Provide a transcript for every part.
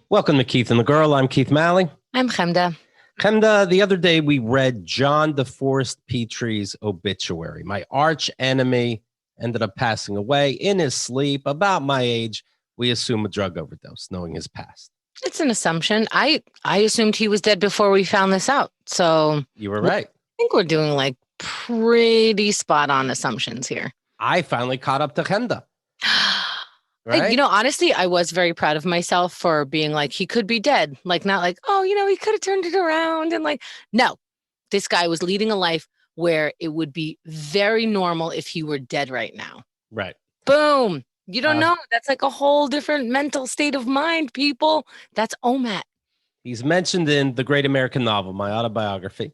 Welcome to Keith and the Girl. I'm Keith Malley. I'm Chemda. Chemda, the other day we read John DeForest Petrie's obituary. My arch enemy ended up passing away in his sleep, about my age. We assume a drug overdose, knowing his past. It's an assumption. I assumed he was dead before we found this out. So you were right. I think we're doing like pretty spot on assumptions here. I finally caught up to Chemda. Right? Honestly, I was very proud of myself for being like, he could be dead. Like, not like, oh, he could have turned it around. And like, no, this guy was leading a life where it would be very normal if he were dead right now. Right. Boom. You don't know. That's like a whole different mental state of mind, people. That's OMAT. He's mentioned in The Great American Novel, my autobiography,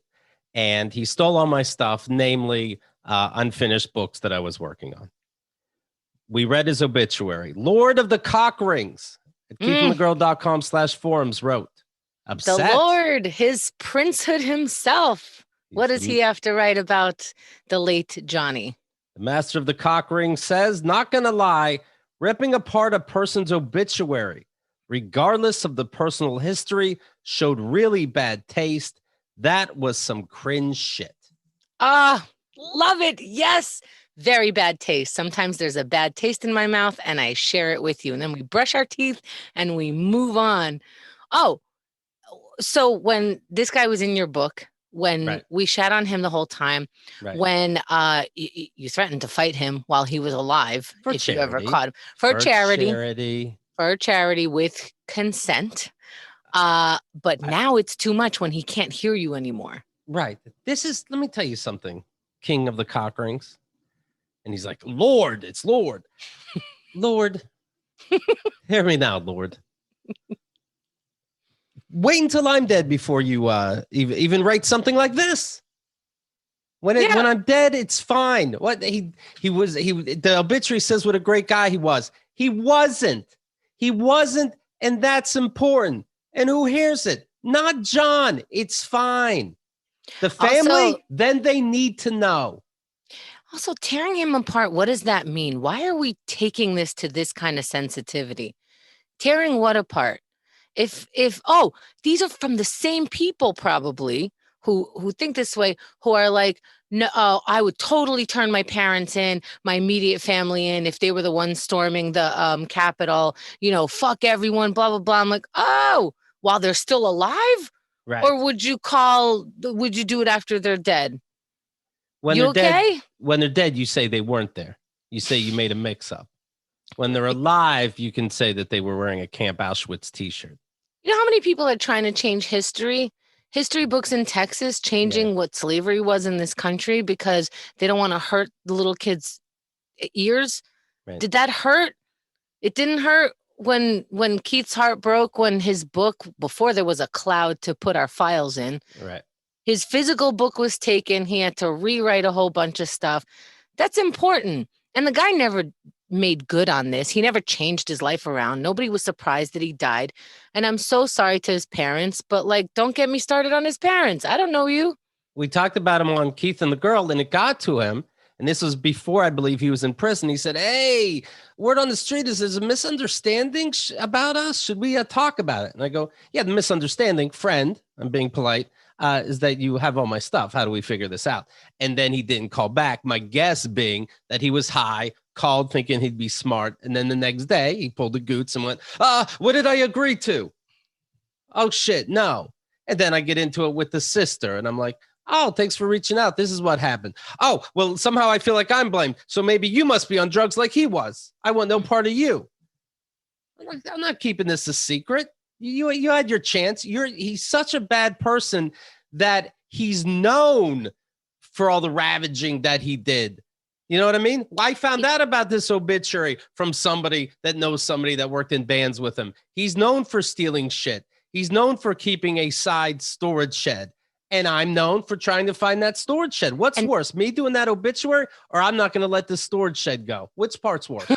and he stole all my stuff, namely unfinished books that I was working on. We read his obituary. Lord of the Cock Rings at keithandthegirl.com/forums wrote, upset. The Lord, his princehood himself. What does he have to write about the late Johnny? The master of the cock ring says, not going to lie, ripping apart a person's obituary, regardless of the personal history, showed really bad taste. That was some cringe shit. Love it. Yes. Very bad taste. Sometimes there's a bad taste in my mouth and I share it with you. And then we brush our teeth and we move on. Oh, so when this guy was in your book, when we shat on him the whole time, when you threatened to fight him while he was alive, for if charity. you ever caught him, for charity with consent. But now it's too much when he can't hear you anymore. Right. Let me tell you something, king of the cock rings. And he's like, Lord, it's Lord. Lord, hear me now, Lord. Wait until I'm dead before you even write something like this. When I'm dead, it's fine. What the obituary says what a great guy he was. He wasn't, and that's important. And who hears it? Not John. It's fine. The family, then they need to know. Also, tearing him apart, what does that mean? Why are we taking this to this kind of sensitivity? Tearing what apart? If these are from the same people probably who think this way, who are like, no, I would totally turn my parents in, my immediate family in, if they were the ones storming the Capitol, fuck everyone, blah, blah, blah. I'm like, while they're still alive? Right. Or would you do it after they're dead? When they're dead, when they're dead, you say they weren't there. You say you made a mix-up. When they're alive, you can say that they were wearing a Camp Auschwitz T-shirt. You know how many people are trying to change history? History books in Texas changing what slavery was in this country because they don't want to hurt the little kids' ears. Right. Did that hurt? It didn't hurt when Keith's heart broke when his book, before there was a cloud to put our files in. Right. His physical book was taken. He had to rewrite a whole bunch of stuff. That's important. And the guy never made good on this. He never changed his life around. Nobody was surprised that he died. And I'm so sorry to his parents, but don't get me started on his parents. I don't know you. We talked about him on Keith and the Girl, and it got to him. And this was before, I believe, he was in prison. He said, hey, word on the street is there's a misunderstanding about us. Should we talk about it? And I go, yeah, the misunderstanding, friend, I'm being polite, is that you have all my stuff. How do we figure this out? And then he didn't call back. My guess being that he was high, called thinking he'd be smart. And then the next day he pulled the goots and went, what did I agree to? Oh, shit, no. And then I get into it with the sister and I'm like, oh, thanks for reaching out. This is what happened. Oh, well, somehow I feel like I'm blamed. So maybe you must be on drugs like he was. I want no part of you. I'm not keeping this a secret. You had your chance. He's such a bad person that he's known for all the ravaging that he did. You know what I mean? I found out about this obituary from somebody that knows somebody that worked in bands with him. He's known for stealing shit. He's known for keeping a side storage shed. And I'm known for trying to find that storage shed. What's worse, me doing that obituary, or I'm not going to let the storage shed go? Which part's worse?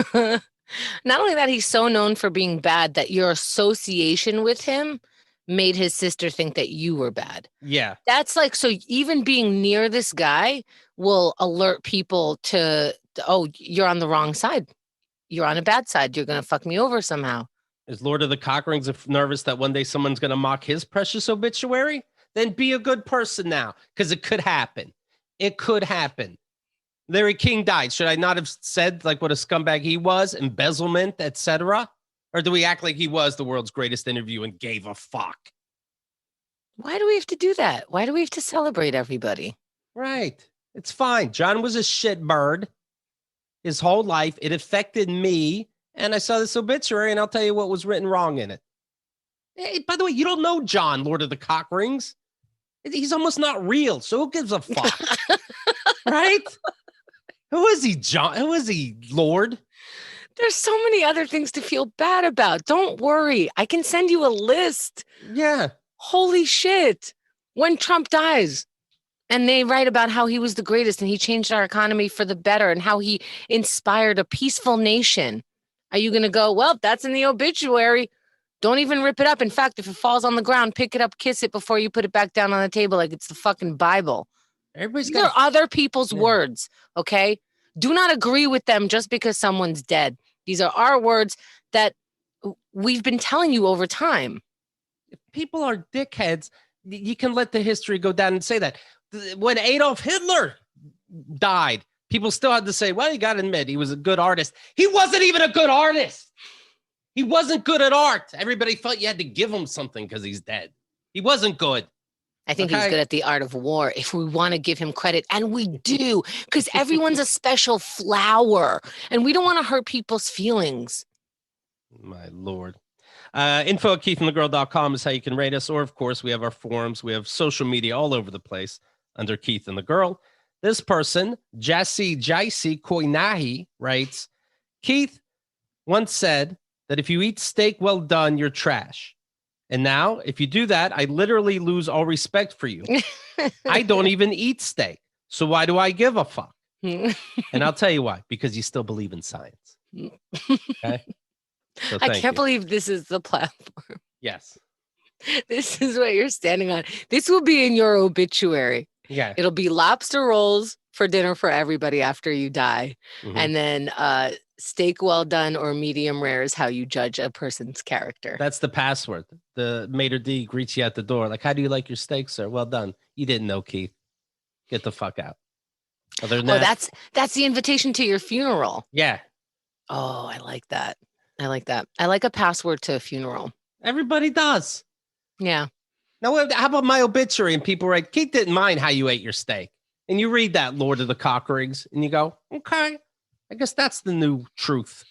Not only that, he's so known for being bad that your association with him made his sister think that you were bad. Yeah. That's so even being near this guy will alert people to, oh, you're on the wrong side. you're on a bad side. You're going to fuck me over somehow. Is Lord of the Cockrings nervous that one day someone's going to mock his precious obituary? Then be a good person now, because it could happen. It could happen. Larry King died. Should I not have said like what a scumbag he was, embezzlement, etc.? Or do we act like he was the world's greatest interview and gave a fuck? Why do we have to do that? Why do we have to celebrate everybody? Right. It's fine. John was a shitbird his whole life. It affected me. And I saw this obituary, and I'll tell you what was written wrong in it. Hey, by the way, you don't know John, Lord of the Cockrings. He's almost not real, so who gives a fuck? Right? Who is he, John? Who is he, Lord? There's so many other things to feel bad about. Don't worry. I can send you a list. Yeah. Holy shit. When Trump dies and they write about how he was the greatest and he changed our economy for the better and how he inspired a peaceful nation. Are you going to go, well, that's in the obituary. Don't even rip it up. In fact, if it falls on the ground, pick it up, kiss it before you put it back down on the table like it's the fucking Bible. These are other people's words, okay? Do not agree with them just because someone's dead. These are our words that we've been telling you over time. If people are dickheads, you can let the history go down and say that. When Adolf Hitler died, people still had to say, well, you got to admit, he was a good artist. He wasn't even a good artist. He wasn't good at art. Everybody felt you had to give him something because he's dead. He wasn't good. I think he's good at the art of war, if we want to give him credit. And we do, because everyone's a special flower. And we don't want to hurt people's feelings. My Lord. Info at KeithAndTheGirl.com is how you can rate us. Or, of course, we have our forums. We have social media all over the place under Keith and the Girl. This person, Jassy Koinahi, writes, Keith once said that if you eat steak well done, you're trash. And now, if you do that, I literally lose all respect for you. I don't even eat steak. So why do I give a fuck? And I'll tell you why. Because you still believe in science. Okay? So I can't believe this is the platform. Yes. This is what you're standing on. This will be in your obituary. Yeah. It'll be lobster rolls for dinner for everybody after you die. Mm-hmm. And then steak well done or medium rare is how you judge a person's character. That's the password. The maitre d' greets you at the door. Like, how do you like your steak, sir? Well done. You didn't know, Keith. Get the fuck out. Other than that, that's the invitation to your funeral. Yeah. Oh, I like that. I like that. I like a password to a funeral. Everybody does. Yeah. Now, how about my obituary? And people write, Keith didn't mind how you ate your steak. And you read that, Lord of the Cockrings, and you go, okay, I guess that's the new truth.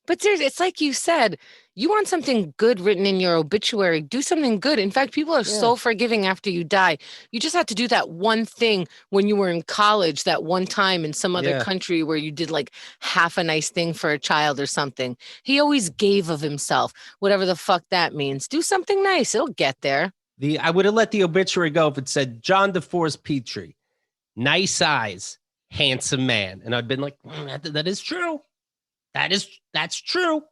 But seriously, it's like you said, you want something good written in your obituary, do something good. In fact, people are so forgiving after you die. You just have to do that one thing when you were in college, that one time in some other country where you did like half a nice thing for a child or something. He always gave of himself, whatever the fuck that means. Do something nice. It'll get there. I would have let the obituary go if it said John DeForest Petrie, nice eyes, handsome man. And I'd been like, that is true. That's true.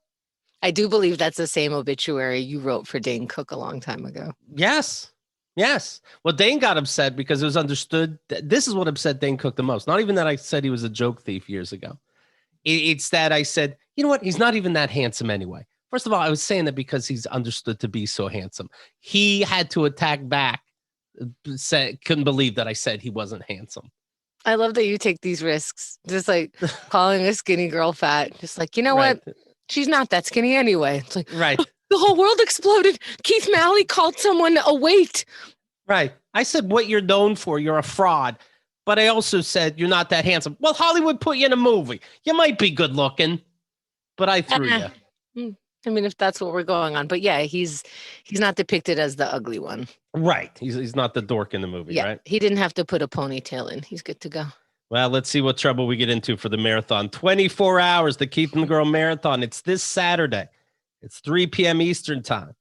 I do believe that's the same obituary you wrote for Dane Cook a long time ago. Yes. Well, Dane got upset because it was understood. This is what upset Dane Cook the most. Not even that I said he was a joke thief years ago. It's that I said, you know what? He's not even that handsome anyway. First of all, I was saying that because he's understood to be so handsome. He had to attack back. Couldn't believe that I said he wasn't handsome. I love that you take these risks. Just like calling a skinny girl fat. Just like, you know what? She's not that skinny anyway. It's like, the whole world exploded. Keith Malley called someone a weight. Right. I said what you're known for. You're a fraud. But I also said you're not that handsome. Well, Hollywood put you in a movie. You might be good looking. But I threw you. I mean, if that's what we're going on. But yeah, he's not depicted as the ugly one. Right. He's not the dork in the movie, right? He didn't have to put a ponytail in. He's good to go. Well, let's see what trouble we get into for the marathon. 24 hours, the Keith and the Girl Marathon. It's this Saturday. It's 3 p.m. Eastern time.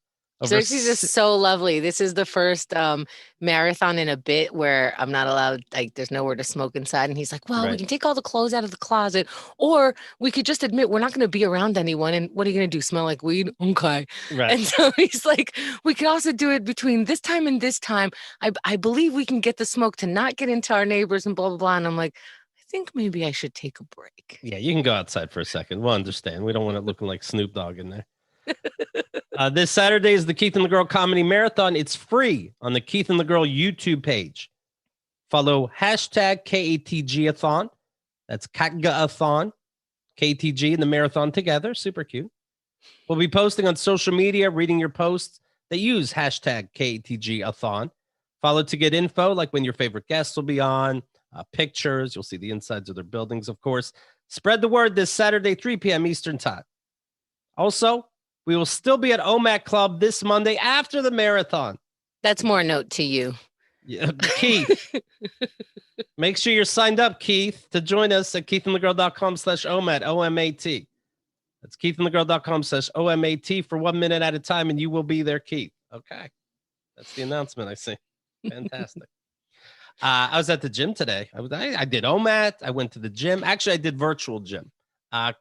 Xerxes is so lovely. This is the first marathon in a bit where I'm not allowed, like, there's nowhere to smoke inside. And he's like, well, we can take all the clothes out of the closet, or we could just admit we're not going to be around anyone. And what are you going to do? Smell like weed? Okay. Right. And so he's like, we could also do it between this time and this time. I believe we can get the smoke to not get into our neighbors and blah, blah, blah. And I'm like, I think maybe I should take a break. Yeah, you can go outside for a second. We'll understand. We don't want it looking like Snoop Dogg in there. This Saturday is the Keith and the Girl Comedy Marathon. It's free on the Keith and the Girl YouTube page. Follow hashtag KATG-a-thon. That's KATG-a-thon. KTG and the marathon together. Super cute. We'll be posting on social media, reading your posts that use hashtag KATG-a-thon. Follow to get info, like when your favorite guests will be on, pictures. You'll see the insides of their buildings, of course. Spread the word this Saturday, 3 p.m. Eastern Time. Also, we will still be at OMAC Club this Monday after the marathon. That's more note to you. Yeah, Keith. Make sure you're signed up, Keith, to join us at keithandthegirl.com/OMAT, O-M-A-T. That's keithandthegirl.com/OMAT for 1 minute at a time, and you will be there, Keith. Okay. That's the announcement, I see. Fantastic. I was at the gym today. I did OMAT. I went to the gym. Actually, I did virtual gym.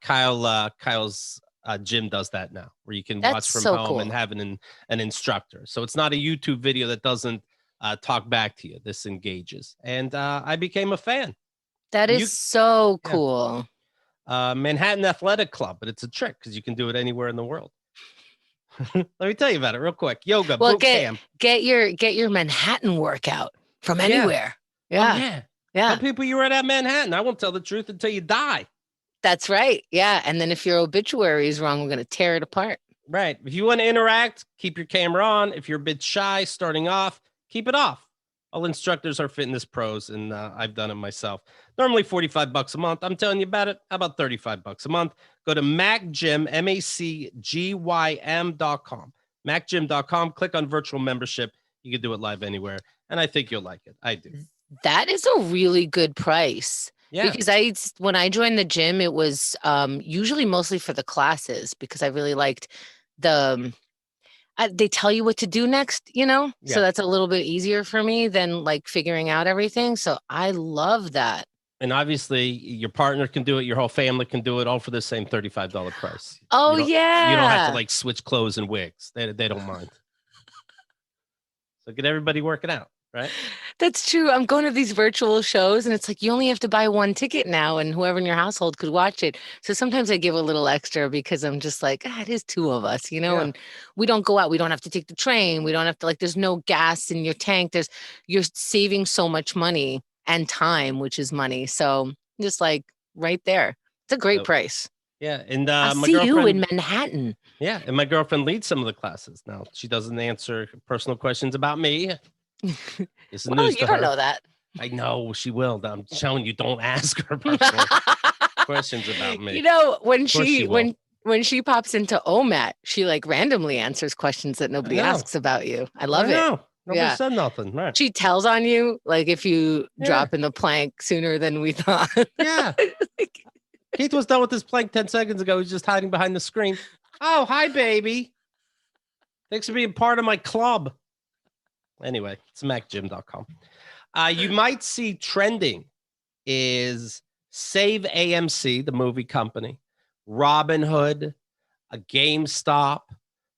Kyle's gym does that now, where you can watch from home and have an instructor. So it's not a YouTube video that doesn't talk back to you. This engages. And I became a fan. That is so cool. Manhattan Athletic Club, but it's a trick because you can do it anywhere in the world. Let me tell you about it real quick. Yoga, boot camp. Get your Manhattan workout from anywhere. Yeah. Tell people you were at Manhattan. I won't tell the truth until you die. That's right. Yeah. And then if your obituary is wrong, we're going to tear it apart. Right. If you want to interact, keep your camera on. If you're a bit shy starting off, keep it off. All instructors are fitness pros, and I've done it myself. Normally $45 a month. I'm telling you about it. How about $35 a month? Go to MacGym, MacGym.com. MacGym.com. Click on virtual membership. You can do it live anywhere, and I think you'll like it. I do. That is a really good price. Yeah. Because when I joined the gym, it was usually mostly for the classes because I really liked they tell you what to do next, so that's a little bit easier for me than like figuring out everything. So I love that. And obviously your partner can do it. Your whole family can do it all for the same $35 price. Oh, yeah. You don't have to like switch clothes and wigs. They don't mind. So get everybody working out, right? That's true. I'm going to these virtual shows and it's like, you only have to buy one ticket now and whoever in your household could watch it. So sometimes I give a little extra because I'm just like, it is two of us, and we don't go out. We don't have to take the train. We don't have to there's no gas in your tank. You're saving so much money and time, which is money. So just like right there, it's a great price. Yeah. And I'll see you in Manhattan. Yeah. And my girlfriend leads some of the classes now. She doesn't answer personal questions about me. It's news you don't know that. I know she will. I'm telling you, don't ask her personal questions about me. When she pops into OMAT, she like randomly answers questions that nobody asks about you. I love it. Nobody said nothing. Right. She tells on you, like if you drop in the plank sooner than we thought. Yeah. Keith was done with his plank 10 seconds ago. He's just hiding behind the screen. Oh, hi, baby. Thanks for being part of my club. Anyway, it's MacGym.com. You might see trending is Save AMC, the movie company, Robinhood, a GameStop,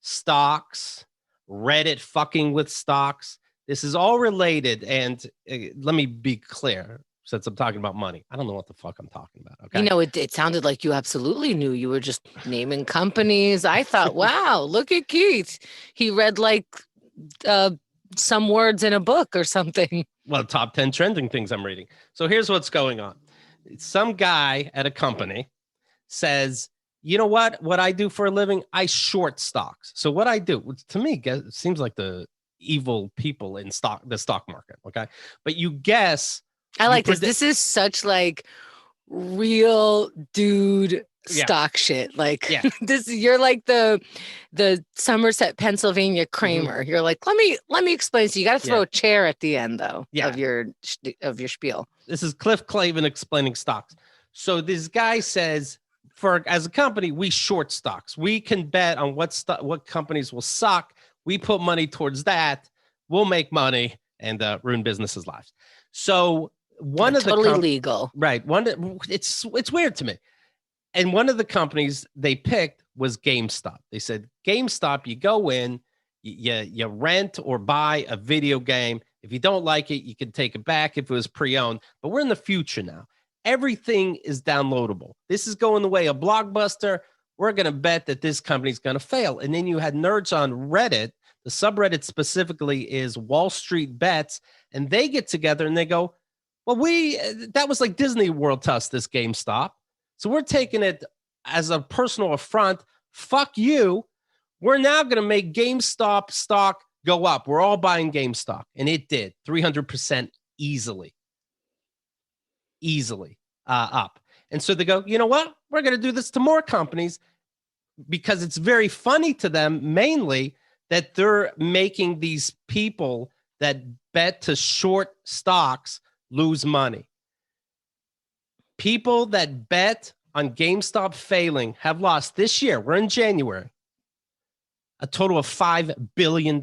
stocks, Reddit fucking with stocks. This is all related. And let me be clear, since I'm talking about money. I don't know what the fuck I'm talking about. Okay. It sounded like you absolutely knew. You were just naming companies. I thought, wow, look at Keith. He read like some words in a book or something. Well, top 10 trending things I'm reading. So here's what's going on. Some guy at a company says, you know what I do for a living? I short stocks. So what I do, to me, it seems like the evil people in the stock market. Okay. But you guess. I like this. This is such like real dude stock shit. Like you're like the Somerset, Pennsylvania Kramer. Mm-hmm. You're like, let me explain. So you got to throw a chair at the end though of your spiel. This is Cliff Clavin explaining stocks. So this guy says, as a company, we short stocks. We can bet on what companies will suck. We put money towards that. We'll make money and ruin businesses' lives. So one of the totally legal, right? It's weird to me. And one of the companies they picked was GameStop. They said, GameStop, you go in, you rent or buy a video game. If you don't like it, you can take it back if it was pre-owned. But we're in the future now. Everything is downloadable. This is going the way of Blockbuster. We're going to bet that this company's going to fail. And then you had nerds on Reddit. The subreddit specifically is Wall Street Bets. And they get together and they go, well, that was like Disney World to us, this GameStop. So we're taking it as a personal affront. Fuck you. We're now going to make GameStop stock go up. We're all buying GameStop. And it did 300% easily up. And so they go, you know what? We're going to do this to more companies because it's very funny to them, mainly that they're making these people that bet to short stocks lose money. People that bet on GameStop failing have lost this year, we're in January, a total of $5 billion.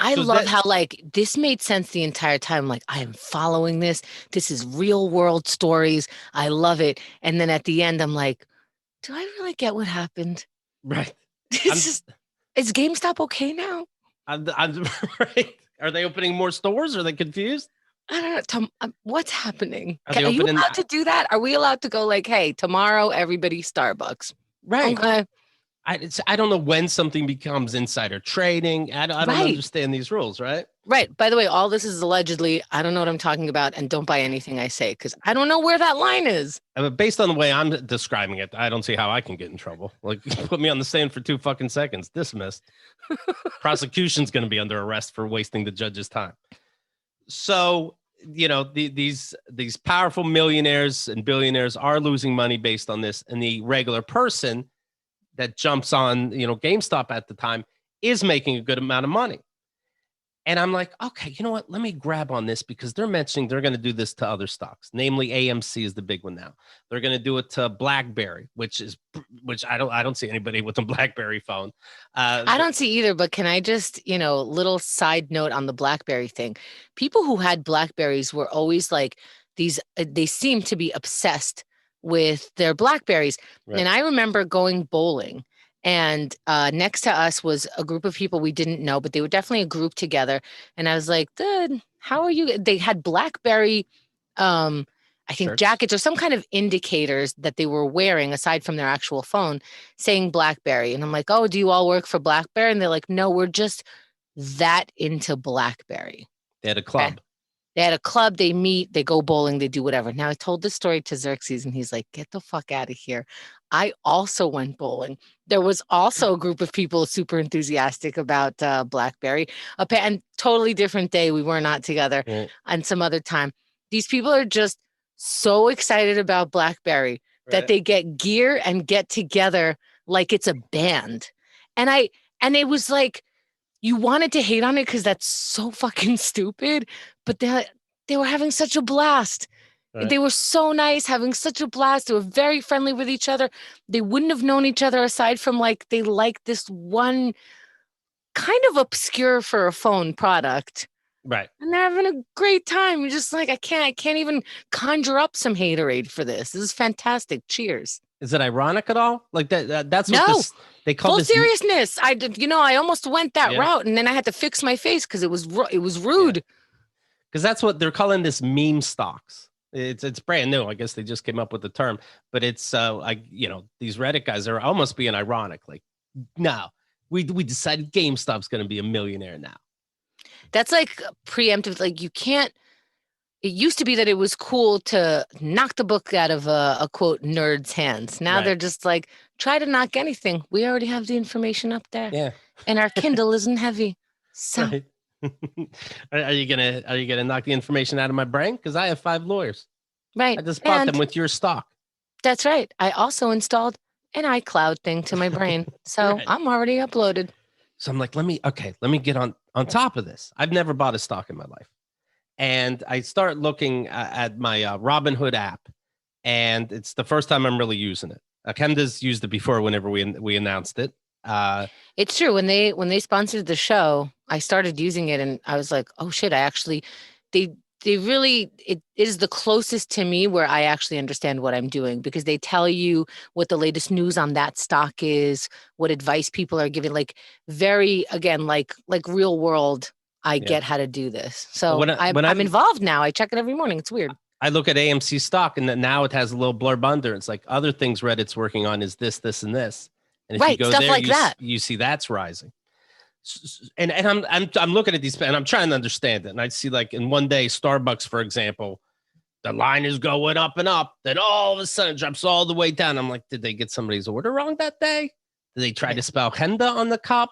I love how like this made sense the entire time. Like, I am following this. This is real world stories. I love it. And then at the end, I'm like, do I really get what happened? Right. Is GameStop okay now? I'm right. Are they opening more stores? Are they confused? I don't know. Tom, what's happening? Are you allowed to do that? Are we allowed to go like, hey, tomorrow, everybody Starbucks? Right. Okay. I don't know when something becomes insider trading. I don't understand these rules, right? Right. By the way, all this is allegedly. I don't know what I'm talking about, and don't buy anything I say because I don't know where that line is. But based on the way I'm describing it, I don't see how I can get in trouble. Like, put me on the stand for 2 fucking seconds. Dismissed. Prosecution's going to be under arrest for wasting the judge's time. So, you know, these powerful millionaires and billionaires are losing money based on this, and the regular person that jumps on, you know, GameStop at the time is making a good amount of money. And I'm like, okay, you know what? Let me grab on this because they're mentioning they're going to do this to other stocks. Namely, AMC is the big one now. They're going to do it to BlackBerry, which I don't see anybody with a BlackBerry phone. I don't see either, but can I just, little side note on the BlackBerry thing. People who had BlackBerries were always like they seem to be obsessed with their BlackBerries. Right. And I remember going bowling, and next to us was a group of people we didn't know, but they were definitely a group together. And I was like, dude, how are you? They had BlackBerry, I think shirts, jackets or some kind of indicators that they were wearing aside from their actual phone saying BlackBerry. And I'm like, oh, do you all work for BlackBerry? And they're like, no, we're just that into BlackBerry. They had a club. Okay. They had a club, they meet, they go bowling, they do whatever. Now, I told this story to Xerxes, and he's like, get the fuck out of here. I also went bowling. There was also a group of people super enthusiastic about BlackBerry. And totally different day. We were not together. Right. And some other time. These people are just so excited about BlackBerry that they get gear and get together like it's a band. And it was like, you wanted to hate on it because that's so fucking stupid, but they were having such a blast. Right. They were so nice, having such a blast. They were very friendly with each other. They wouldn't have known each other aside from like they liked this one kind of obscure for a phone product. Right. And they're having a great time. You're just like, I can't even conjure up some haterade for this. This is fantastic. Cheers. Is it ironic at all? Like that's what they call full seriousness. I almost went that route, and then I had to fix my face because it was rude. Because that's what they're calling this meme stocks. It's brand new. I guess they just came up with the term, but it's these Reddit guys are almost being ironic. Like, no, we decided GameStop's going to be a millionaire now. That's like preemptive. Like, you can't. It used to be that it was cool to knock the book out of a quote nerd's hands. Now they're just like, try to knock anything. We already have the information up there. Yeah. And our Kindle isn't heavy. So right. Are you gonna knock the information out of my brain? Because I have 5 lawyers. Right. I just bought them with your stock. That's right. I also installed an iCloud thing to my brain. So I'm already uploaded. So I'm like, let me get on top of this. I've never bought a stock in my life. And I start looking at my Robinhood app, and it's the first time I'm really using it. Kemda's used it before whenever we announced it. It's true. When they sponsored the show, I started using it, and I was like, oh shit, they really, it is the closest to me where I actually understand what I'm doing, because they tell you what the latest news on that stock is, what advice people are giving, like very, again, like real world. I get how to do this. So I'm involved now. I check it every morning. It's weird. I look at AMC stock, and then now it has a little blurb under. It's like other things Reddit's working on is this, this, and this. And if you Right, go stuff there, like that. you see that's rising. And I'm looking at these, and I'm trying to understand it. And I see, like, in one day, Starbucks, for example, the line is going up and up. Then all of a sudden it drops all the way down. I'm like, did they get somebody's order wrong that day? Did they try to spell Henda on the cup?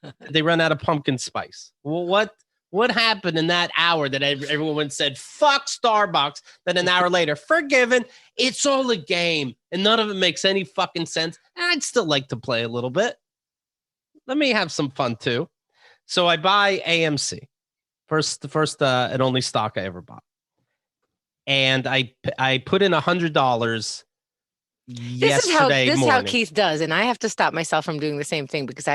Did they run out of pumpkin spice? Well, what happened in that hour that everyone said, fuck Starbucks? Then an hour later, forgiven. It's all a game. And none of it makes any fucking sense. And I'd still like to play a little bit. Let me have some fun too. So I buy AMC. The first and only stock I ever bought. And I put in $100 yesterday This is morning. how Keith does, and I have to stop myself from doing the same thing because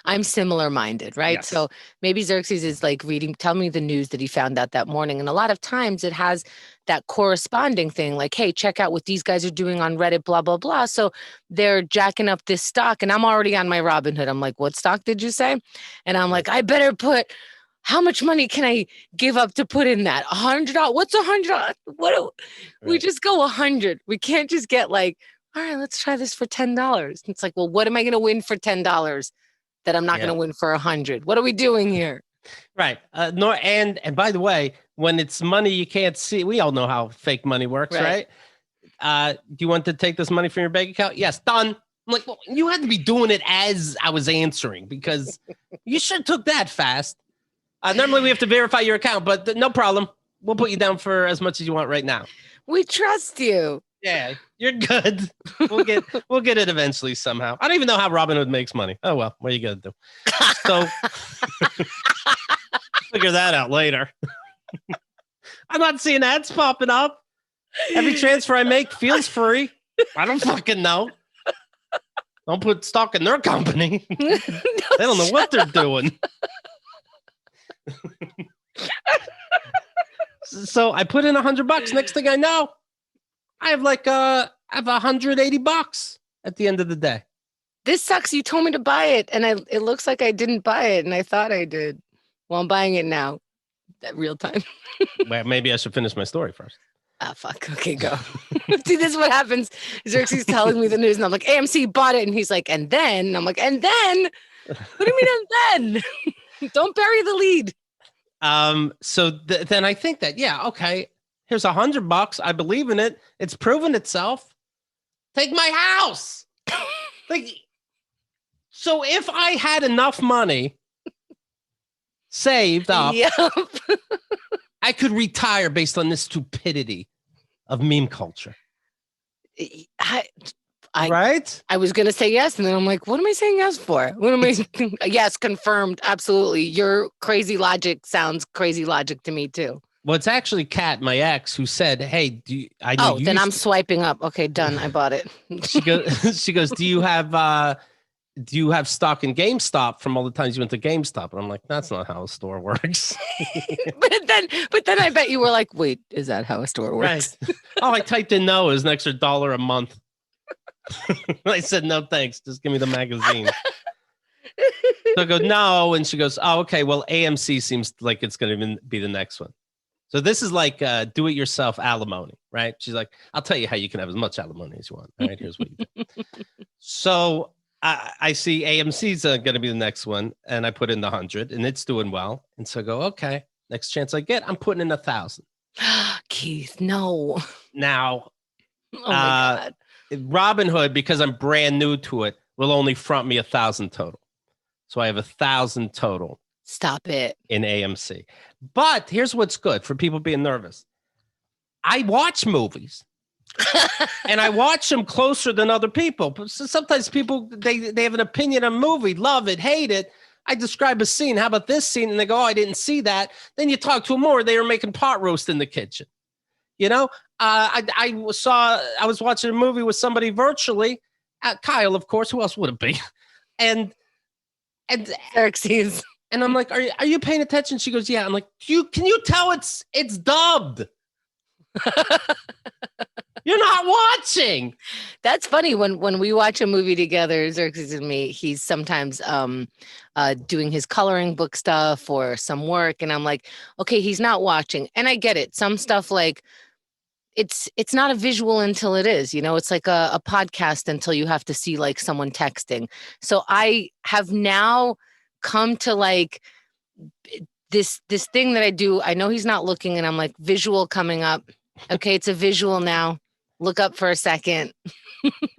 I'm similar minded, right? Yes. So maybe Xerxes is like tell me the news that he found out that morning, and a lot of times it has that corresponding thing, like, hey, check out what these guys are doing on Reddit, blah blah blah. So they're jacking up this stock, and I'm already on my Robinhood. I'm like, what stock did you say? And I'm like, I better put. How much money can I give up to put in that? $100? What's $100? We just go 100. We can't just get like, all right, let's try this for $10. It's like, well, what am I going to win for $10 that I'm not going to win for 100? What are we doing here? Right. And by the way, when it's money you can't see, we all know how fake money works, right? Do you want to take this money from your bank account? Yes, done. I'm like, well, you had to be doing it as I was answering because you should have took that fast. Normally we have to verify your account, but no problem. We'll put you down for as much as you want right now. We trust you. Yeah, you're good. We'll get it eventually somehow. I don't even know how Robinhood makes money. Oh well, what are you gonna do? So figure that out later. I'm not seeing ads popping up. Every transfer I make feels free. I don't fucking know. Don't put stock in their company. They don't know what they're doing. So I put in $100. Next thing I know, I have $180 at the end of the day. This sucks. You told me to buy it, and it looks like I didn't buy it, and I thought I did. Well, I'm buying it now, at real time. Well, maybe I should finish my story first. Ah, fuck. Okay, go. See, this is what happens. Xerxes telling me the news, and I'm like, AMC bought it, and he's like, and then? And I'm like, and then? What do you mean, and then? Don't bury the lead. So then I think that, okay, here's $100. I believe in it. It's proven itself. Take my house. So if I had enough money saved up, I could retire based on this stupidity of meme culture. Right? I was going to say yes. And then I'm like, what am I saying yes for? What am I? Yes, confirmed. Absolutely. Your crazy logic sounds crazy logic to me too. Well, it's actually Kat, my ex, who said, hey, then I'm swiping up. Okay, done. I bought it. She goes, do you have stock in GameStop from all the times you went to GameStop? And I'm like, that's not how a store works. but then I bet you were like, wait, is that how a store works? Right. Oh, I typed in no, it was an extra $1 a month. I said, no, thanks. Just give me the magazine. So I go, no. And she goes, oh, okay. Well, AMC seems like it's going to be the next one. So this is like do-it-yourself alimony, right? She's like, I'll tell you how you can have as much alimony as you want. All right, here's what you do. So I see AMC's going to be the next one. And I put in the 100 and it's doing well. And so I go, okay, next chance I get, I'm putting in 1,000. Keith, no. Now, oh my God. Robinhood, because I'm brand new to it, will only front me 1,000 total. So I have 1,000 total. Stop it. In AMC. But here's what's good for people being nervous. I watch movies and I watch them closer than other people. So sometimes people, they have an opinion on a movie, love it, hate it. I describe a scene. How about this scene? And they go, oh, I didn't see that. Then you talk to them more. They were making pot roast in the kitchen. You know, I was watching a movie with somebody virtually, Kyle, of course. Who else would it be? And Xerxes. And I'm like, are you paying attention? She goes, yeah. I'm like, can you tell it's dubbed? You're not watching. That's funny. When we watch a movie together, Xerxes and me, he's sometimes doing his coloring book stuff or some work. And I'm like, okay, he's not watching. And I get it. Some stuff like it's not a visual until it is, it's like a podcast until you have to see like someone texting. So I have now come to like this thing that I do. I know he's not looking and I'm like, visual coming up. Okay, it's a visual now. Look up for a second.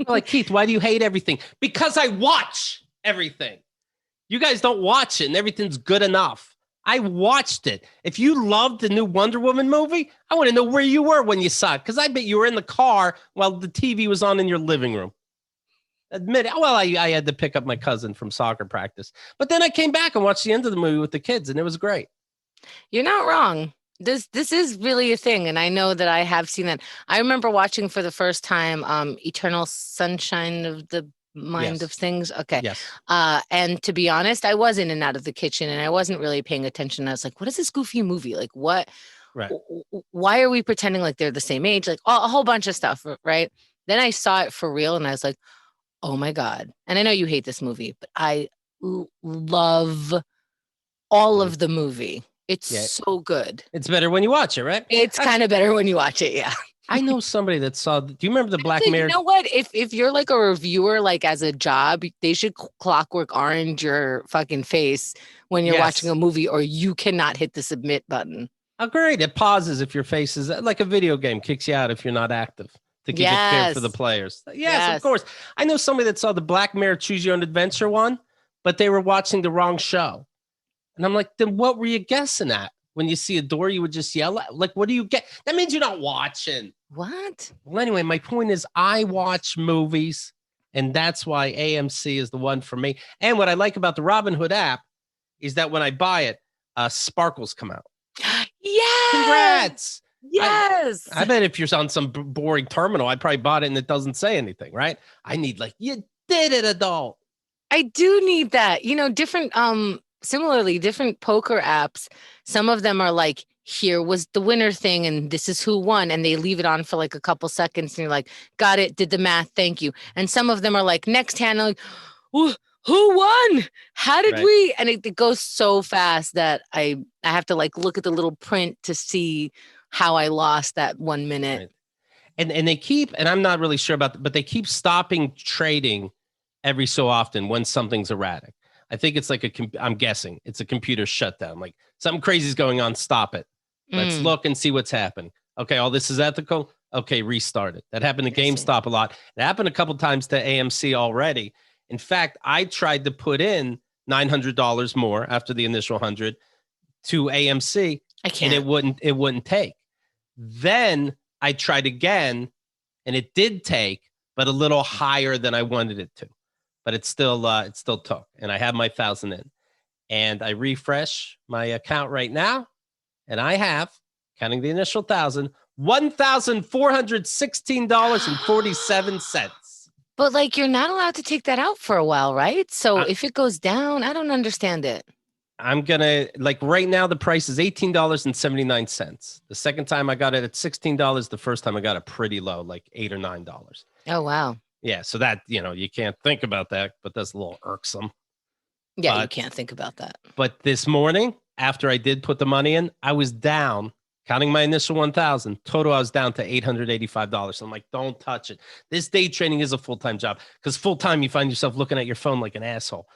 Like, Keith, why do you hate everything? Because I watch everything. You guys don't watch it and everything's good enough. I watched it. If you loved the new Wonder Woman movie, I want to know where you were when you saw it, because I bet you were in the car while the TV was on in your living room. Admit it. Well, I had to pick up my cousin from soccer practice, but then I came back and watched the end of the movie with the kids, and it was great. You're not wrong. This is really a thing, and I know that I have seen that. I remember watching for the first time Eternal Sunshine of the Mind of Things. Okay. Yes. And to be honest, I was in and out of the kitchen and I wasn't really paying attention. I was like, what is this goofy movie? Like, what? Right. Why are we pretending like they're the same age? Like a whole bunch of stuff, right? Then I saw it for real and I was like, oh my God. And I know you hate this movie, but I love all of the movie. It's so good. It's better when you watch it, right? It's kind of better when you watch it, yeah. I know somebody that saw. Do you remember the Black Mirror? You know what? If you're like a reviewer, like as a job, they should Clockwork Orange your fucking face when you're watching a movie, or you cannot hit the submit button. Oh, great! It pauses if your face is like a video game, kicks you out if you're not active to keep it fair for the players. Yes, of course. I know somebody that saw the Black Mirror Choose Your Own Adventure one, but they were watching the wrong show, and I'm like, then what were you guessing at? When you see a door, you would just yell at, like, what do you get? That means you're not watching. What? Well, anyway, my point is I watch movies, and that's why AMC is the one for me. And what I like about the Robinhood app is that when I buy it, sparkles come out. Yes. Congrats. Yes. I bet if you're on some boring terminal, I probably bought it and it doesn't say anything, right? I need like, you did it, adult. I do need that. Different, similarly, different poker apps, some of them are like, here was the winner thing and this is who won, and they leave it on for like a couple seconds and you're like, got it, did the math, thank you. And some of them are like, next hand, like, who won? How did we? And it goes so fast that I have to like look at the little print to see how I lost that 1 minute. Right. And they keep, and I'm not really sure about, but they keep stopping trading every so often when something's erratic. I think it's like I'm guessing it's a computer shutdown. Like something crazy is going on. Stop it. Let's look and see what's happened. Okay. All this is ethical. Okay. Restart it. That happened to GameStop a lot. It happened a couple times to AMC already. In fact, I tried to put in $900 more after the initial 100 to AMC. I can't. And it wouldn't take. Then I tried again and it did take, but a little higher than I wanted it to. But it still took, and I have my 1,000 in, and I refresh my account right now, and I have, counting the initial 1,000, $1,416.47. But like, you're not allowed to take that out for a while, right? So if it goes down, I don't understand it. I'm gonna, like, right now the price is $18.79. The second time I got it at $16. The first time I got it pretty low, like $8 or $9. Oh wow. Yeah, so that, you can't think about that, but that's a little irksome. Yeah, you can't think about that. But this morning, after I did put the money in, I was down, counting my initial 1,000. Total, I was down to $885. I'm like, don't touch it. This day trading is a full-time job, because full-time, you find yourself looking at your phone like an asshole.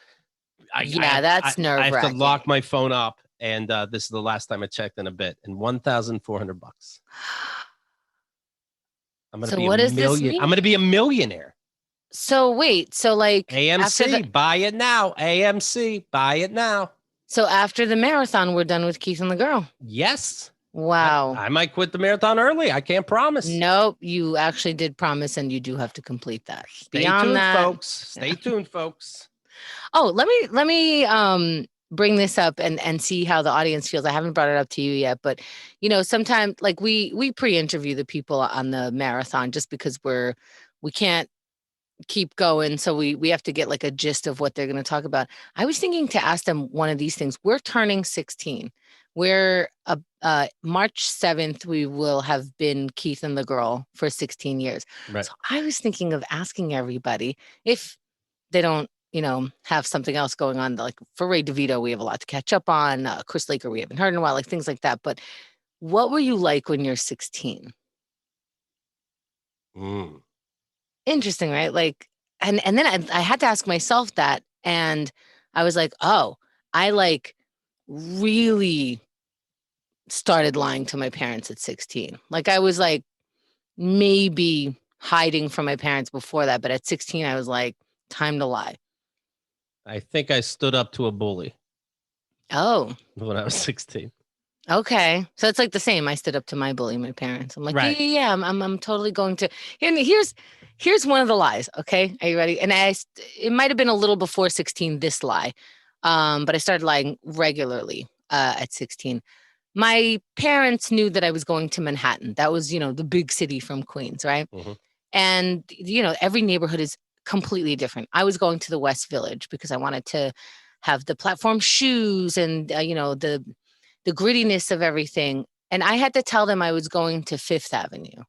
That's nerve-wracking. I have to lock my phone up, and this is the last time I checked in a bit, and $1,400. I'm gonna be a million. I'm gonna be a millionaire. So wait, so like AMC, buy it now. AMC, buy it now. So after the marathon, we're done with Keith and the girl. Yes. Wow. I might quit the marathon early. I can't promise. Nope, you actually did promise, and you do have to complete that. Stay tuned, folks. Stay tuned, folks. Oh, let me bring this up and see how the audience feels. I haven't brought it up to you yet, but sometimes like we pre-interview the people on the marathon just because we can't keep going, so we have to get like a gist of what they're going to talk about. I was thinking to ask them one of these things. We're turning 16. We're March 7th, we will have been Keith and the girl for 16 years. Right. So I was thinking of asking everybody if they don't have something else going on. Like for Ray DeVito, we have a lot to catch up on. Chris Laker, we haven't heard in a while, like things like that. But what were you like when you're 16? Mm. Interesting, right? Like, and then I had to ask myself that, and I was like, oh, I like really started lying to my parents at 16. Like I was like maybe hiding from my parents before that, but at 16 I was like, time to lie. I think I stood up to a bully Oh, when I was 16. okay. So it's like the same. I stood up to my bully, my parents. I'm like, yeah, Right. yeah, yeah. I'm totally going to. And here's one of the lies. Okay, are you ready? And it might have been a little before 16. This lie, but I started lying regularly at 16. My parents knew that I was going to Manhattan. That was, the big city from Queens, right? Mm-hmm. And every neighborhood is completely different. I was going to the West Village because I wanted to have the platform shoes and the grittiness of everything. And I had to tell them I was going to Fifth Avenue.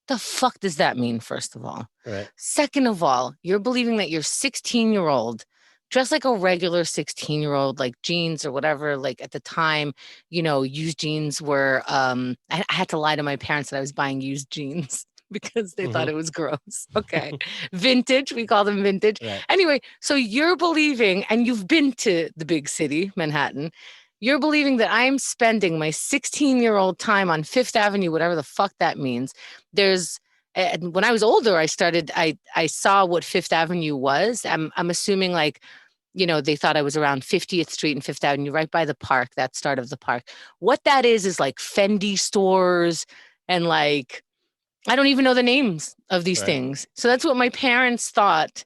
The fuck does that mean, first of all? Right. Second of all, you're believing that your 16-year-old, dressed like a regular 16-year-old, like jeans or whatever, like at the time, used jeans were, I had to lie to my parents that I was buying used jeans because they thought it was gross. Okay. Vintage, we call them vintage. Right. Anyway, so you're believing, and you've been to the big city, Manhattan, you're believing that I'm spending my 16-year-old time on Fifth Avenue, whatever the fuck that means. And when I was older, I saw what Fifth Avenue was. I'm assuming like, they thought I was around 50th Street and Fifth Avenue, right by the park, that start of the park. What that is like Fendi stores and like, I don't even know the names of these things. So that's what my parents thought,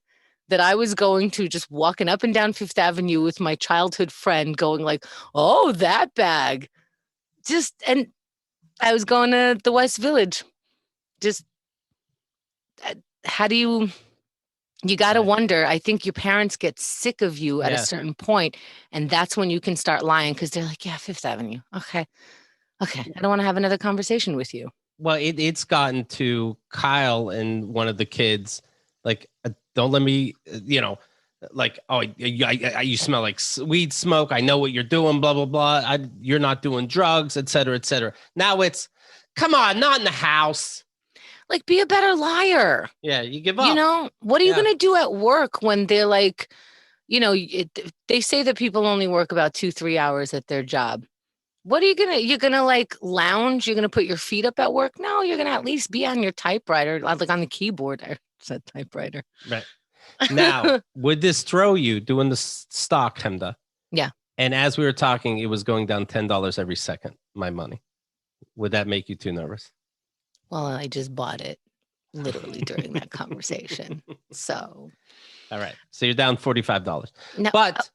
that I was going to, just walking up and down Fifth Avenue with my childhood friend going like, oh, that bag. And I was going to the West Village. Just, how do you got to wonder. I think your parents get sick of you at a certain point, and that's when you can start lying, because they're like, yeah, Fifth Avenue. Okay. I don't want to have another conversation with you. Well, it's gotten to Kyle and one of the kids, like, don't let me, like, oh, you smell like weed smoke. I know what you're doing, blah, blah, blah. You're not doing drugs, et cetera, et cetera. Now it's, come on, not in the house. Like, be a better liar. Yeah, you give up. What are you going to do at work when they're like, they say that people only work about 2-3 hours at their job. What are you're going to like lounge? You're going to put your feet up at work? No, you're going to at least be on your typewriter, like on the keyboard. I said typewriter. Right. Now, would this throw you doing the stock, Hemda? Yeah. And as we were talking, it was going down $10 every second, my money. Would that make you too nervous? Well, I just bought it literally during that conversation. So. All right. So you're down $45. No, but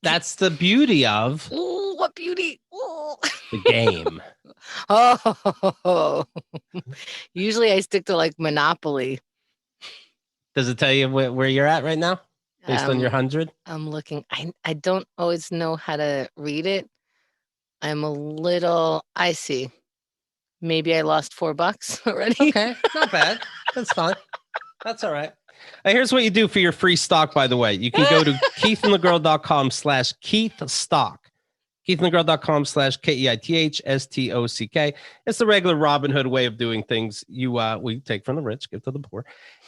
that's the beauty of. Ooh, what beauty? Ooh. The game. Oh, usually I stick to like Monopoly. Does it tell you where you're at right now based on your 100? I'm looking. I don't always know how to read it. I see. Maybe I lost $4 already. Okay, not bad. That's fine. That's all right. Here's what you do for your free stock, by the way. You can go to keithandthegirl.com/KeithStock. KeithandTheGirl.com/KEITHSTOCK. It's the regular Robin Hood way of doing things. We take from the rich, give to the poor.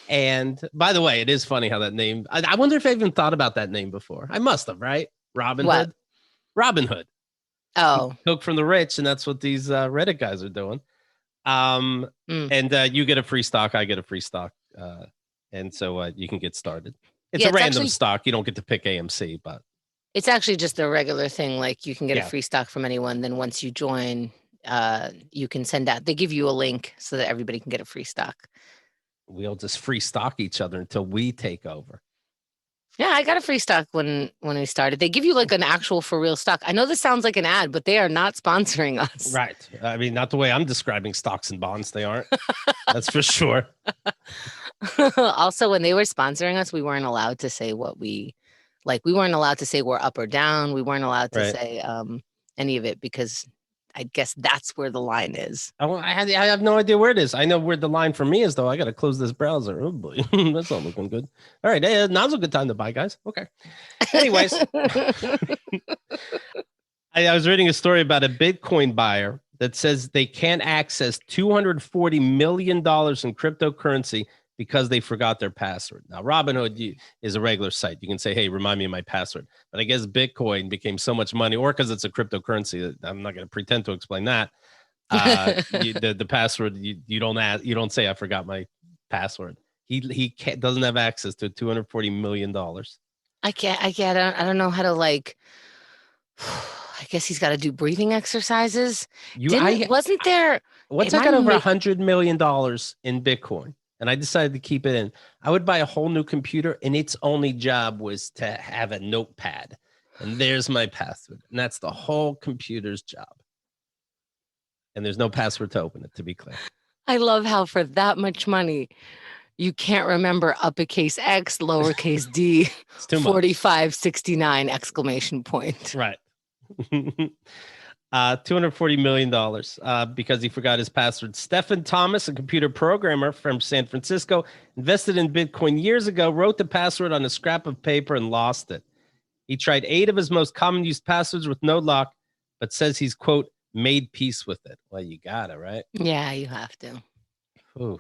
And by the way, it is funny how that name, I wonder if I even thought about that name before. I must have, right? Robin Hood. Robin Hood. Oh. Took from the rich, and that's what these Reddit guys are doing. And you get a free stock, I get a free stock. And so you can get started. It's a random stock. You don't get to pick AMC, but it's actually just a regular thing. Like, you can get a free stock from anyone. Then once you join, you can send out, they give you a link so that everybody can get a free stock. We'll just free stock each other until we take over. Yeah, I got a free stock when we started. They give you like an actual for real stock. I know this sounds like an ad, but they are not sponsoring us. Right. I mean, not the way I'm describing stocks and bonds. They aren't. That's for sure. Also, when they were sponsoring us, we weren't allowed to say what we weren't allowed to say we're up or down. We weren't allowed to say any of it, because I guess that's where the line is. I have no idea where it is. I know where the line for me is, though. I got to close this browser. Oh boy, that's not looking good. All right, now's a good time to buy, guys. Okay. Anyways, I was reading a story about a Bitcoin buyer that says they can't access $240 million in cryptocurrency because they forgot their password. Now, Robinhood is a regular site. You can say, hey, remind me of my password. But I guess Bitcoin became so much money, or because it's a cryptocurrency, that I'm not going to pretend to explain that. The password, you don't say I forgot my password. He doesn't have access to $240 million. I don't know how to like. I guess he's got to do breathing exercises. Wasn't there? Once I got over $100 million in Bitcoin, and I decided to keep it in, I would buy a whole new computer, and its only job was to have a notepad. And there's my password. And that's the whole computer's job. And there's no password to open it, to be clear. I love how for that much money, you can't remember uppercase X, lowercase d, 4569 exclamation point. Right. $240 million because he forgot his password. Stephen Thomas, a computer programmer from San Francisco, invested in Bitcoin years ago, wrote the password on a scrap of paper and lost it. He tried 8 of his most common used passwords with no luck, but says he's, quote, made peace with it. Well, you got it, right? Yeah, you have to. Ooh.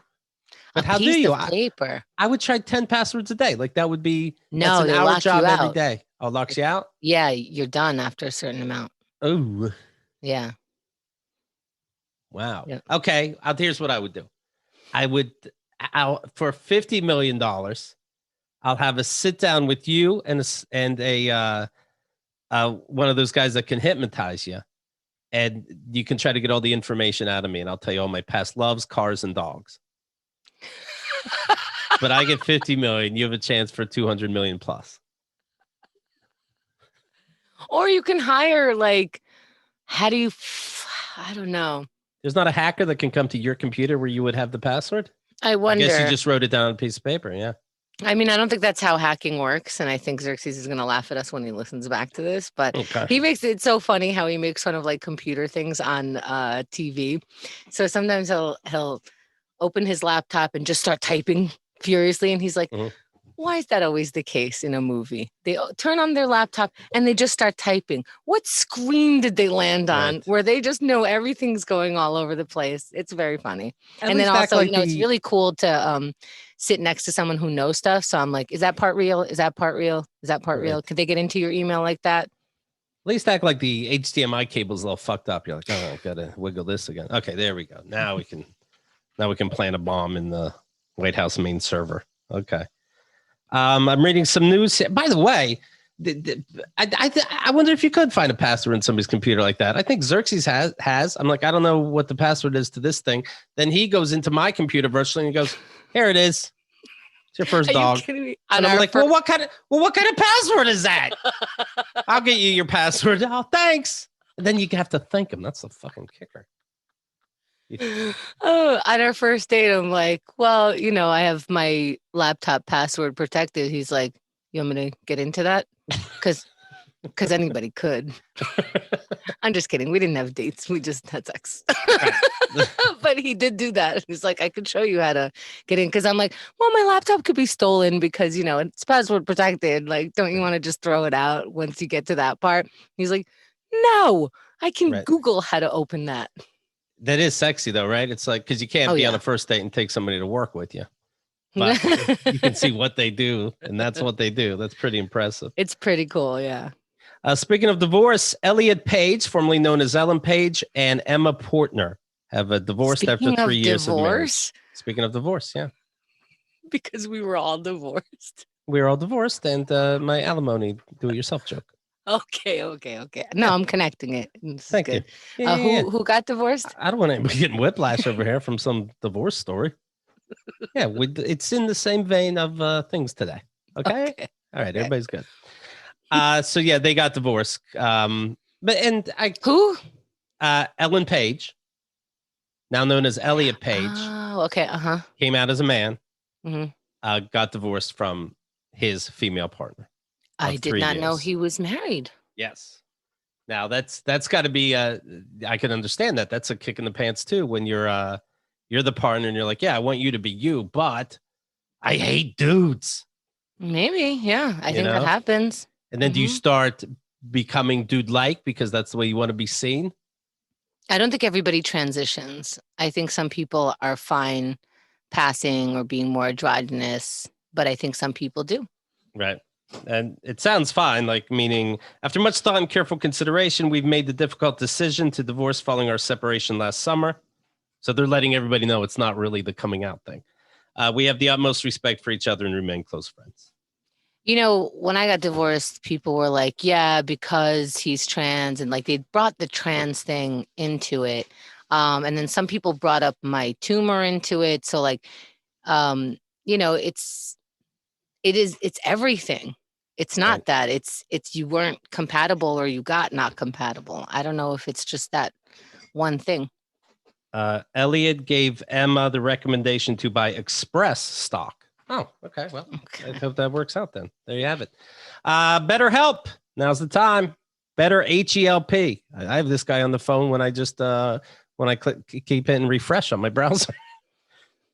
But how do you? Paper. I would try 10 passwords a day. Like that would be that's an hour job every day. Oh, locks you out? Yeah, you're done after a certain amount. Oh. Yeah. Wow. Yep. Okay. Here's what I would do. For $50 million, I'll have a sit down with you and a one of those guys that can hypnotize you. And you can try to get all the information out of me, and I'll tell you all my past loves, cars, and dogs. But I get 50 million. You have a chance for 200 million plus. Or you can hire I don't know. There's not a hacker that can come to your computer where you would have the password? I wonder. I guess you just wrote it down on a piece of paper, yeah. I mean, I don't think that's how hacking works, and I think Xerxes is going to laugh at us when he listens back to this, but He makes it so funny how he makes fun of like computer things on TV. So sometimes he'll open his laptop and just start typing furiously, and he's like, why is that always the case in a movie? They turn on their laptop and they just start typing. What screen did they land on where they just know everything's going all over the place? It's very funny. And then also, it's really cool to sit next to someone who knows stuff. So I'm like, is that part real? Is that part real? Is that part real? Could they get into your email like that? At least act like the HDMI cable's a little fucked up. You're like, oh, I've got to wiggle this again. Okay, there we go. Now we can plant a bomb in the White House main server. Okay. I'm reading some news. By the way, I wonder if you could find a password in somebody's computer like that. I think Xerxes has. I'm like, I don't know what the password is to this thing. Then he goes into my computer virtually and he goes, here it is. It's your first dog. And I'm like, well, what kind of password is that? I'll get you your password. Oh, thanks. And then you have to thank him. That's the fucking kicker. On our first date, I'm like, well, I have my laptop password protected. He's like, you want me to get into that? Because anybody could. I'm just kidding. We didn't have dates. We just had sex. But he did do that. He's like, I could show you how to get in. Because I'm like, well, my laptop could be stolen because, it's password protected. Like, don't you want to just throw it out once you get to that part? He's like, no, I can Google how to open that. That is sexy though, right? It's like, because you can't be on a first date and take somebody to work with you. But you can see what they do, and that's what they do. That's pretty impressive. It's pretty cool, yeah. Speaking of divorce, Elliot Page, formerly known as Ellen Page, and Emma Portner have divorced after 3 years of marriage. Speaking of divorce, yeah. Because we were all divorced. We were all divorced, and my alimony do-it-yourself joke. Okay. No, I'm connecting it. Thank you. Yeah, who got divorced? I don't want anybody getting whiplash over here from some divorce story. Yeah, it's in the same vein of things today. Okay? All right, everybody's good. So yeah, they got divorced. Who? Ellen Page, now known as Elliot Page. Oh, okay. Came out as a man. Mm-hmm. Got divorced from his female partner. I did not know he was married. Yes. Now that's got to be I can understand that. That's a kick in the pants too when you're the partner and you're like, yeah, I want you to be you, but I hate dudes. Maybe, yeah. I think that happens. And then do you start becoming dude-like because that's the way you want to be seen? I don't think everybody transitions. I think some people are fine passing or being more androgynous, but I think some people do. Right. And it sounds fine, like meaning after much thought and careful consideration, we've made the difficult decision to divorce following our separation last summer. So they're letting everybody know it's not really the coming out thing. We have the utmost respect for each other and remain close friends. You know, when I got divorced, people were like, yeah, because he's trans. And like they brought the trans thing into it. And then some people brought up my tumor into it. So like, you know, it's everything. It's not Right. that it's you weren't compatible or you got not compatible. I don't know if it's just that one thing. Elliot gave Emma the recommendation to buy Express stock. Oh, okay. Well, I hope that works out then. There you have it. BetterHelp. Now's the time. Better HELP. I have this guy on the phone when I just when I keep hitting refresh on my browser.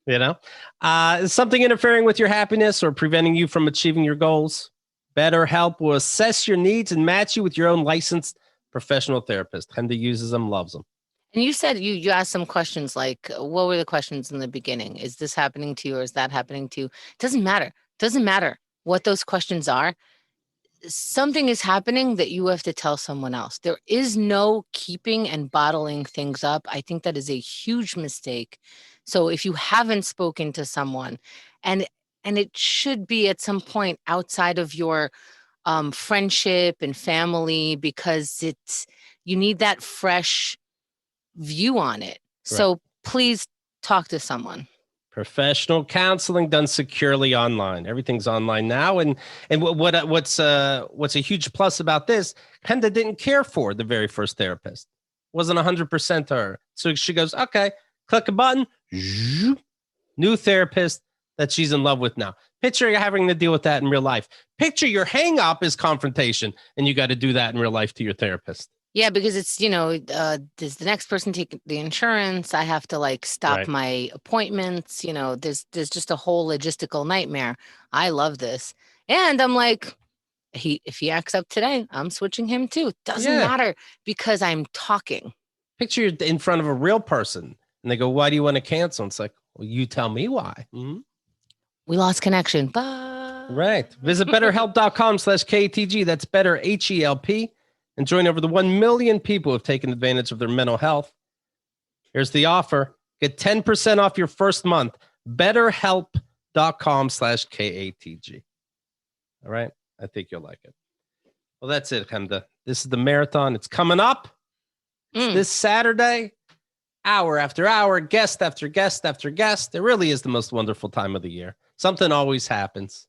You know, is something interfering with your happiness or preventing you from achieving your goals? BetterHelp will assess your needs and match you with your own licensed professional therapist. Henda uses them, loves them. And you said you asked some questions like, what were the questions in the beginning? Is this happening to you or is that happening to you? It doesn't matter. Doesn't matter what those questions are. Something is happening that you have to tell someone else. There is no keeping and bottling things up. I think that is a huge mistake. So if you haven't spoken to someone, and it should be at some point outside of your friendship and family, because you need that fresh view on it. So please talk to someone. Professional counseling done securely online. Everything's online now, and what's a huge plus about this? Henda didn't care for the very first therapist. Wasn't 100% her. So she goes, okay, click a button, new therapist that she's in love with now. Picture you having to deal with that in real life. Picture your hang up is confrontation, and you got to do that in real life to your therapist. Yeah, because it's, does the next person take the insurance? I have to like stop my appointments. There's just a whole logistical nightmare. I love this. And I'm like, if he acts up today, I'm switching him too. Doesn't matter because I'm talking. Picture you're in front of a real person and they go, why do you want to cancel? And it's like, well, you tell me why. Mm-hmm. We lost connection. Bye. Right. Visit betterhelp.com/KATG. That's better HELP. And join over the 1 million people who have taken advantage of their mental health. Here's the offer. Get 10% off your first month. betterhelp.com/KATG. All right. I think you'll like it. Well, that's it, Henda. This is the marathon. It's coming up. It's this Saturday, hour after hour, guest after guest after guest. It really is the most wonderful time of the year. Something always happens.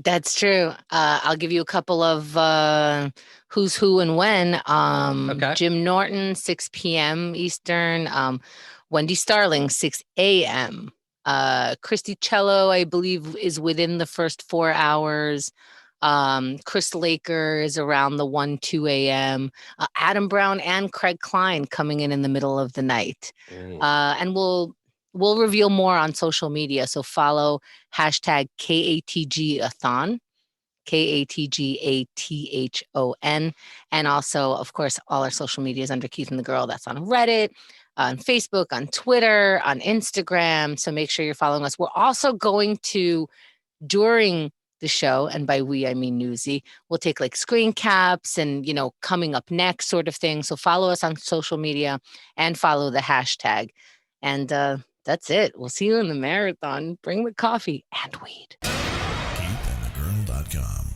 That's true. I'll give you a couple of who's who and when. Jim Norton, 6 p.m. Eastern. Wendy Starling, 6 a.m. Christy Cello, I believe, is within the first 4 hours. Chris Laker is around the 1, 2 a.m. Adam Brown and Craig Klein coming in the middle of the night. And we'll reveal more on social media. So follow hashtag KATG-a-thon, KATGATHON. And also, of course, all our social media is under Keith and the Girl. That's on Reddit, on Facebook, on Twitter, on Instagram. So make sure you're following us. We're also going to, during the show, and by we, I mean Newsy, we'll take like screen caps and, coming up next sort of thing. So follow us on social media and follow the hashtag. And that's it. We'll see you in the marathon. Bring the coffee and weed. KeithAndTheGirl.com